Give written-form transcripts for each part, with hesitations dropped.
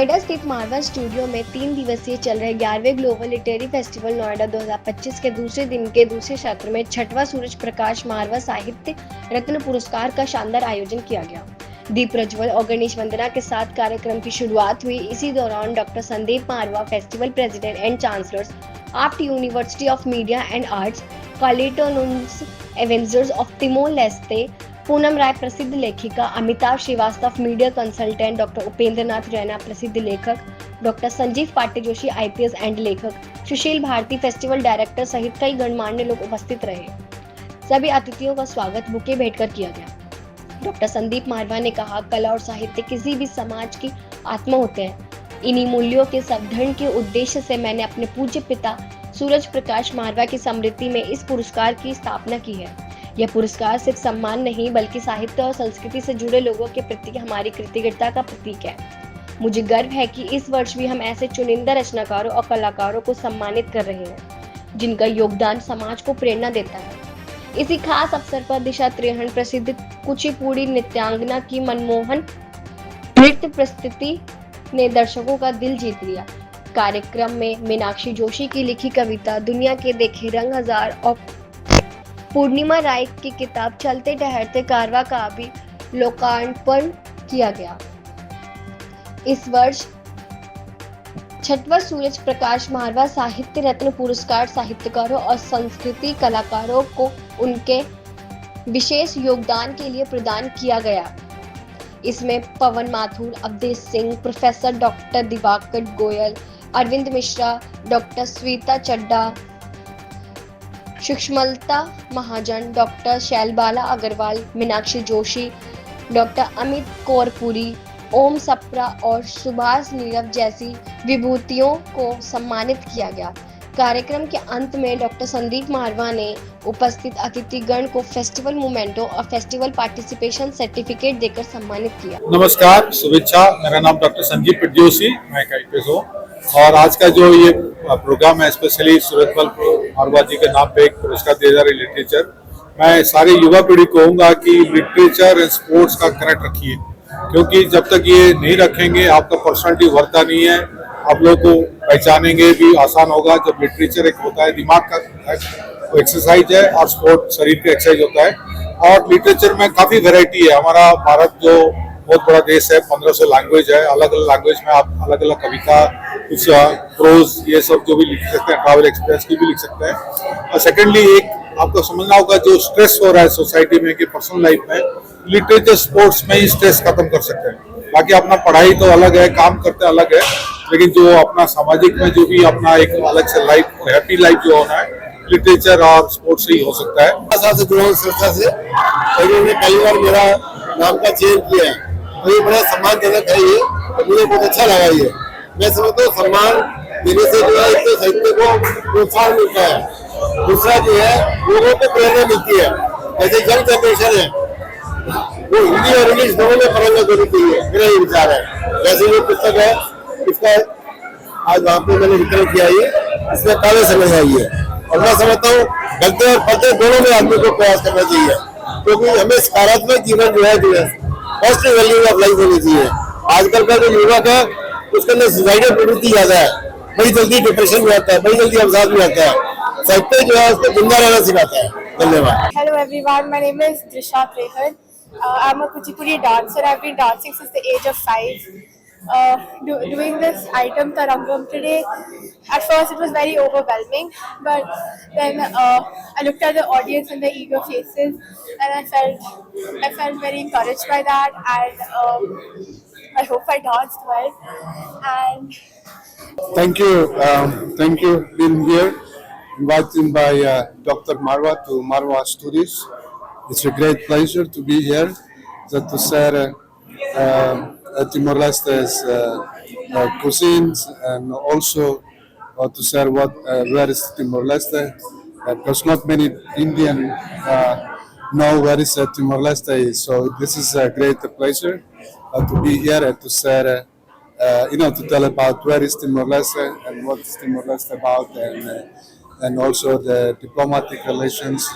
नोएडा स्थित मारवा स्टूडियो में 3 दिवसीय चल रहे 11वें ग्लोबल लिटरेरी फेस्टिवल नोएडा 2025 के दूसरे दिन के दूसरे सत्र में 6वां सूरज प्रकाश मारवा साहित्य रत्न पुरस्कार का शानदार आयोजन किया गया। दीप प्रज्वल और गणेश वंदना के साथ कार्यक्रम की शुरुआत हुई। इसी दौरान doctor Sandeep Marwah, festival president and chancellors, AAFT university of media and arts, कालेटोनुन्स एवेंजर्स of Timor Leste, Poonam Rai प्रसिद्ध लेखिका, Amitabh Srivastava media consultant, doctor Upendra Nath Raina प्रसिद्ध लेखक, डॉक्टर संजीव पाटे जोशी आईपीएस एंड लेखक, सुशील भारती फेस्टिवल डायरेक्टर सहित कई गणमान्य लोग उपस्थित रहे। सभी अतिथियों का स्वागत बुके भेंटकर किया गया। डॉक्टर संदीप मारवा ने कहा, कला और साहित्य किसी भी समाज की आत्मा होते हैं। इन्हीं मूल्यों के संवर्धन के उद्देश्य से मैंने अपने पूज्य पिता सूरज प्रकाश मारवा की स्मृति में इस पुरस्कार की स्थापना की है। यह पुरस्कार सिर्फ सम्मान नहीं बल्कि साहित्य और संस्कृति से जुड़े लोगों के प्रति हमारी कृतज्ञता का प्रतीक है। मुझे गर्व है कि इस वर्ष भी हम ऐसे चुनिंदा रचनाकारों और कलाकारों को सम्मानित कर रहे हैं जिनका योगदान समाज को प्रेरणा देता है। इसी खास अवसर पर दिशा त्रिहन प्रसिद्ध कुचिपुड़ी नृत्यांगना की मनमोहन नृत्य प्रस्तुति ने दर्शकों का दिल जीत लिया। कार्यक्रम में मीनाक्षी जोशी की लिखी कविता दुनिया के देखे रंग हजार और पूर्णिमा राय की किताब चलते ठहरते कारवा का भी लोकार्पण किया गया। इस वर्ष 6वां सूरज प्रकाश मारवा साहित्य रत्न पुरस्कार साहित्यकारों और संस्कृति कलाकारों को उनके विशेष योगदान के लिए प्रदान किया गया। इसमें Pawan Mathur, Awadhesh Singh, professor doctor Diwakar Goyal, Arvind Mishra, doctor Sweeta Chadha, Sushmalata Mahajan, doctor Shailbala Agarwal, Meenakshi Joshi, doctor Amit Kaurpuri, Om Sapra और सुभाष नीरव जैसी विभूतियों को सम्मानित किया गया। कार्यक्रम के अंत में डॉक्टर संदीप मारवा ने उपस्थित अतिथिगण को फेस्टिवल मोमेंटो और फेस्टिवल पार्टिसिपेशन सर्टिफिकेट देकर सम्मानित किया। नमस्कार, शुभेच्छा। मेरा नाम डॉक्टर संदीप जोशी, मैं एक आईपीएस हूँ और आज का जो ये प्रोग्राम है स्पेशली सूरजमल मारवा जी के नाम पे एक पुरस्कार दिया जा रहा है लिटरेचर। मैं सारे युवा पीढ़ी को कहूँगा कि लिटरेचर एंड स्पोर्ट्स का कनेक्ट रखिए, क्योंकि जब तक ये नहीं रखेंगे आपका पर्सनालिटी उभरता नहीं है, आप लोगों को पहचानेंगे भी आसान होगा। जब लिटरेचर एक होता है दिमाग का एक्सरसाइज है और स्पोर्ट शरीर का एक्सरसाइज होता है। और लिटरेचर में काफ़ी वैरायटी है। हमारा भारत जो बहुत बड़ा देश है, 1500 लैंग्वेज है, अलग अलग लैंग्वेज में आप अलग अलग कविता, कुछ प्रोज, ये सब जो भी लिख सकते हैं, ट्रैवल एक्सपीरियंस की भी लिख सकते हैं। और सेकेंडली एक आपको समझना होगा जो स्ट्रेस हो रहा है सोसाइटी में कि पर्सनल लाइफ में, लिटरेचर स्पोर्ट्स में ही स्ट्रेस खत्म कर सकते हैं। बाकी अपना पढ़ाई तो अलग है, काम करते अलग है, लेकिन जो अपना सामाजिक में जो भी अपना एक अलग से लाइफ, हैप्पी लाइफ जो होना है, लिटरेचर और स्पोर्ट्स से ही हो सकता है। साथ से जुड़ा हूँ संस्था से, उन्होंने कई बार मेरा नाम का चेंज किया है, तो ये बड़ा सम्मानजनक है। ये तो मुझे बहुत अच्छा लगा। ये मैं समझता हूँ सम्मान देने से जो है एक तो साहित्य को प्रोत्साहन मिलता है, दूसरा जो है लोगों को प्रेरणा मिलती है। जैसे यंग जनरेशन है वो हिंदी और इंग्लिश दोनों में पढ़ना जरूरी चाहिए, मेरा ये विचार है। जैसे ये पुस्तक है, इसका आज वहाँ पे मैंने वितरण किया है, इसमें काले समझ आई है। और मैं समझता हूँ गलते और पलते दोनों में आदमी को प्रयास करना चाहिए, क्योंकि हमें सकारात्मक जीवन जो है पॉजिटिव वैल्यू ऑफ लाइफ होनी चाहिए। आजकल का जो युवक है उसके अंदर सुसाइडल प्रवृत्ति ज्यादा है, बड़ी जल्दी डिप्रेशन में आता है, बड़ी जल्दी अवसाद में आता है। साहित्य जो है उसको जिंदा रहना सिखाता है। धन्यवाद। Hello everyone, my name is Disha Trehan. I'm a Kuchipudi dancer. I've been dancing since the age of 5. Doing this item Tarangam today, at first it was very overwhelming, but then I looked at the audience and their eager faces, and I felt very encouraged by that, and I hope I danced well. And thank you being here, invited by Dr. Marwa to Marwa Studios. It's a great pleasure to be here, to share Timor-Leste's cuisines, and also to share where is Timor-Leste, because not many Indian know where is Timor-Leste is. So this is a great pleasure to be here and to share, to tell about where is Timor-Leste and what is Timor-Leste about, and also the diplomatic relations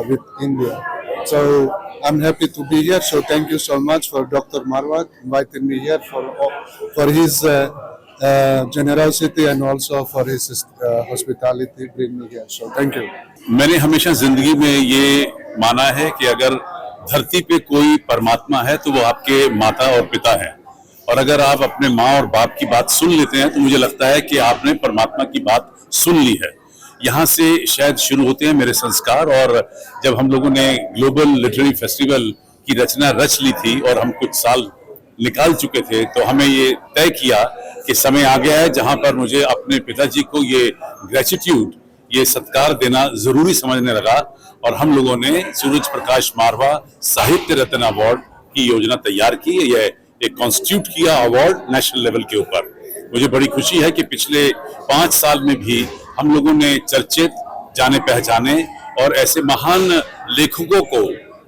with India. So I'm happy to be here. So thank you so much for Dr. Marwa inviting me here for his generosity and also for his hospitality bring me here. So thank you. मैंने हमेशा जिंदगी में ये माना है कि अगर धरती पे कोई परमात्मा है तो वो आपके माता और पिता है, और अगर आप अपने माँ और बाप की बात सुन लेते हैं तो मुझे लगता है कि आपने परमात्मा की बात सुन ली है। यहाँ से शायद शुरू होते हैं मेरे संस्कार। और जब हम लोगों ने ग्लोबल लिटरेरी फेस्टिवल की रचना रच ली थी और हम कुछ साल निकाल चुके थे, तो हमें ये तय किया कि समय आ गया है जहाँ पर मुझे अपने पिताजी को ये ग्रेटिट्यूड, ये सत्कार देना जरूरी समझने लगा। और हम लोगों ने सूरज प्रकाश मारवा साहित्य रत्न अवार्ड की योजना तैयार की। यह एक कॉन्स्टिट्यूट किया अवार्ड नेशनल लेवल के ऊपर। मुझे बड़ी खुशी है कि पिछले 5 साल में भी हम लोगों ने चर्चित, जाने पहचाने और ऐसे महान लेखकों को,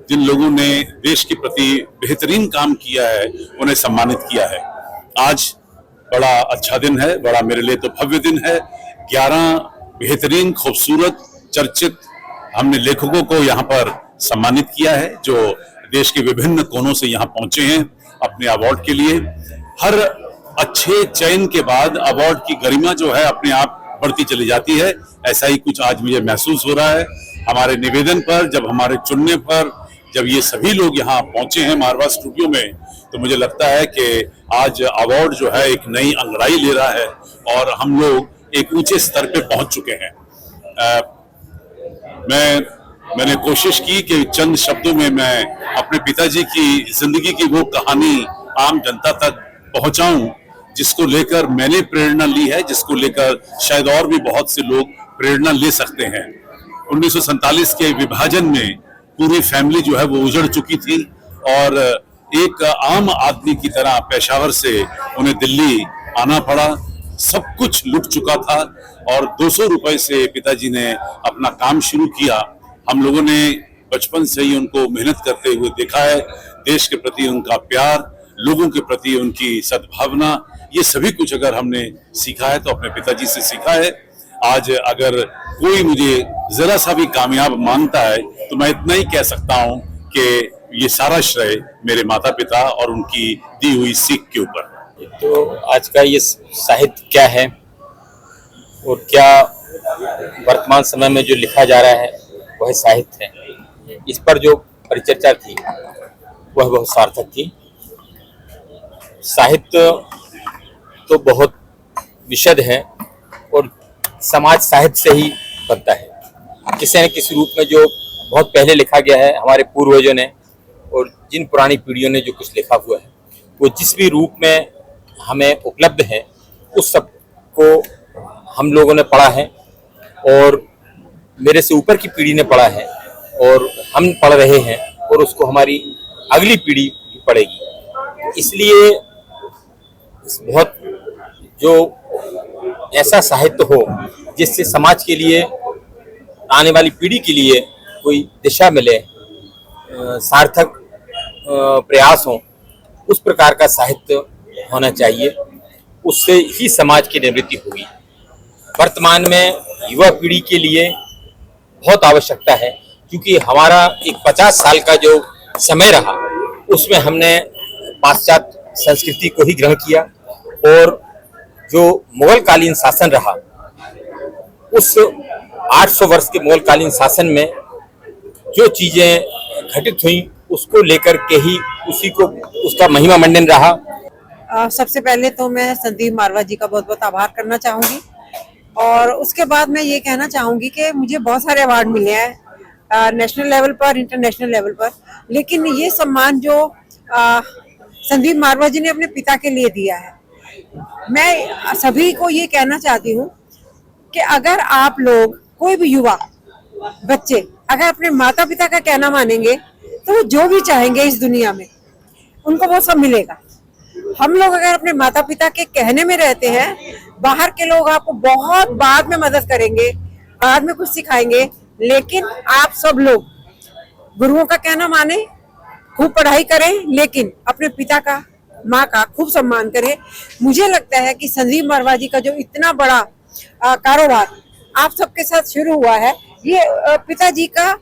जिन लोगों ने देश के प्रति बेहतरीन काम किया है, उन्हें सम्मानित किया है। आज बड़ा अच्छा दिन है, बड़ा मेरे लिए तो भव्य दिन है। 11 बेहतरीन, खूबसूरत, चर्चित हमने लेखकों को यहाँ पर सम्मानित किया है, जो देश के विभिन्न कोनों से यहाँ पहुंचे हैं अपने अवार्ड के लिए। हर अच्छे चयन के बाद अवार्ड की गरिमा जो है अपने आप बढ़ती चली जाती है। ऐसा ही कुछ आज मुझे महसूस हो रहा है। हमारे निवेदन पर, जब हमारे चुनने पर, जब ये सभी लोग यहाँ पहुंचे हैं मारवा स्टूडियो में, तो मुझे लगता है कि आज अवार्ड जो है एक नई अंगड़ाई ले रहा है और हम लोग एक ऊंचे स्तर पे पहुंच चुके हैं। मैंने कोशिश की कि चंद शब्दों में मैं अपने पिताजी की जिंदगी की वो कहानी आम जनता तक पहुंचाऊं जिसको लेकर मैंने प्रेरणा ली है, जिसको लेकर शायद और भी बहुत से लोग प्रेरणा ले सकते हैं। 1947 के विभाजन में पूरी फैमिली जो है वो उजड़ चुकी थी और एक आम आदमी की तरह पेशावर से उन्हें दिल्ली आना पड़ा। सब कुछ लुट चुका था और 200 रुपए से पिताजी ने अपना काम शुरू किया। हम लोगों ने बचपन से ही उनको मेहनत करते हुए देखा है। देश के प्रति उनका प्यार, लोगों के प्रति उनकी सद्भावना, ये सभी कुछ अगर हमने सीखा है तो अपने पिताजी से सीखा है। आज अगर कोई मुझे जरा सा भी कामयाब मानता है तो मैं इतना ही कह सकता हूं कि ये सारा श्रेय मेरे माता पिता और उनकी दी हुई सीख के ऊपर। तो आज का ये साहित्य क्या है और क्या वर्तमान समय में जो लिखा जा रहा है वह साहित्य है, इस पर जो परिचर्चा थी वह बहुत सार्थक थी। साहित्य तो बहुत विशद है और समाज साहित्य से ही बनता है। किसी न किसी रूप में जो बहुत पहले लिखा गया है हमारे पूर्वजों ने और जिन पुरानी पीढ़ियों ने जो कुछ लिखा हुआ है, वो जिस भी रूप में हमें उपलब्ध है उस सब को हम लोगों ने पढ़ा है और मेरे से ऊपर की पीढ़ी ने पढ़ा है और हम पढ़ रहे हैं और उसको हमारी अगली पीढ़ी पढ़ेगी। इसलिए बहुत जो ऐसा साहित्य हो जिससे समाज के लिए, आने वाली पीढ़ी के लिए कोई दिशा मिले, सार्थक प्रयास हो, उस प्रकार का साहित्य होना चाहिए। उससे ही समाज की निवृत्ति होगी। वर्तमान में युवा पीढ़ी के लिए बहुत आवश्यकता है, क्योंकि हमारा एक 50 साल का जो समय रहा उसमें हमने पाश्चात्य संस्कृति को ही ग्रहण किया और जो मुगल कालीन शासन रहा उस 800 वर्ष के मुगल कालीन शासन में जो चीजें घटित हुई उसको लेकर के ही उसी को उसका महिमा मंडन रहा। सबसे पहले तो मैं संदीप मारवा जी का बहुत बहुत आभार करना चाहूँगी और उसके बाद मैं ये कहना चाहूँगी कि मुझे बहुत सारे अवार्ड मिले हैं नेशनल लेवल पर, इंटरनेशनल लेवल पर, लेकिन ये सम्मान जो संदीप मारवा जी ने अपने पिता के लिए दिया है, मैं सभी को ये कहना चाहती हूँ कि अगर आप लोग, कोई भी युवा बच्चे अगर अपने माता पिता का कहना मानेंगे तो वो जो भी चाहेंगे इस दुनिया में उनको वो सब मिलेगा। हम लोग अगर अपने माता पिता के कहने में रहते हैं, बाहर के लोग आपको बहुत बाद में मदद करेंगे, बाद में कुछ सिखाएंगे, लेकिन आप सब लोग गुरुओं का कहना माने, खूब पढ़ाई करें, लेकिन अपने पिता का, माँ का खूब सम्मान करें। मुझे लगता है कि संदीप मारवा जी का जो इतना बड़ा कारोबार आप सबके साथ शुरू हुआ है, ये पिताजी का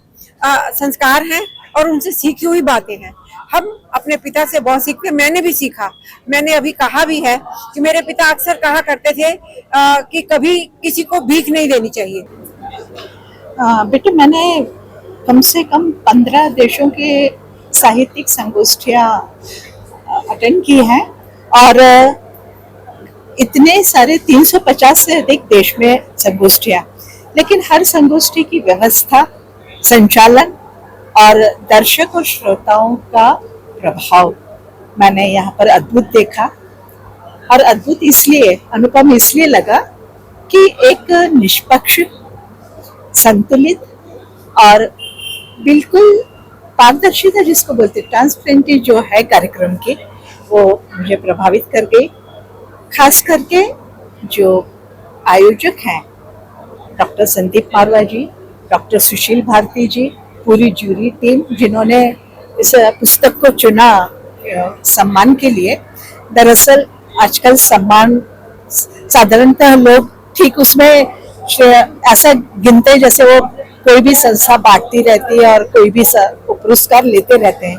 संस्कार है और उनसे सीखी हुई बातें हैं। हम अपने पिता से बहुत सीखते हैं, मैंने भी सीखा। मैंने अभी कहा भी है कि मेरे पिता अक्सर कहा करते थे कि कभी किसी को भीख नहीं देनी चाहिए। बेटे मैंने कम से कम 15 देशों के साहित्यिक संगोष्ठियाँ अटेंड की हैं और इतने सारे 350 से अधिक देश में संगोष्ठियाँ, लेकिन हर संगोष्ठी की व्यवस्था, संचालन और दर्शक और श्रोताओं का प्रभाव मैंने यहाँ पर अद्भुत देखा। और अद्भुत इसलिए, अनुपम इसलिए लगा कि एक निष्पक्ष, संतुलित और बिल्कुल पारदर्शिता जिसको बोलते, ट्रांसपेरेंटी जो है कार्यक्रम की, वो मुझे प्रभावित कर गई। खास करके जो आयोजक हैं डॉक्टर संदीप मारवा जी, डॉक्टर सुशील भारती जी, पूरी जूरी टीम जिन्होंने इस पुस्तक को चुना सम्मान के लिए। दरअसल आजकल सम्मान साधारणतः लोग ठीक उसमें ऐसा गिनते जैसे वो कोई भी संस्था बांटती रहती है और कोई भी पुरस्कार लेते रहते हैं,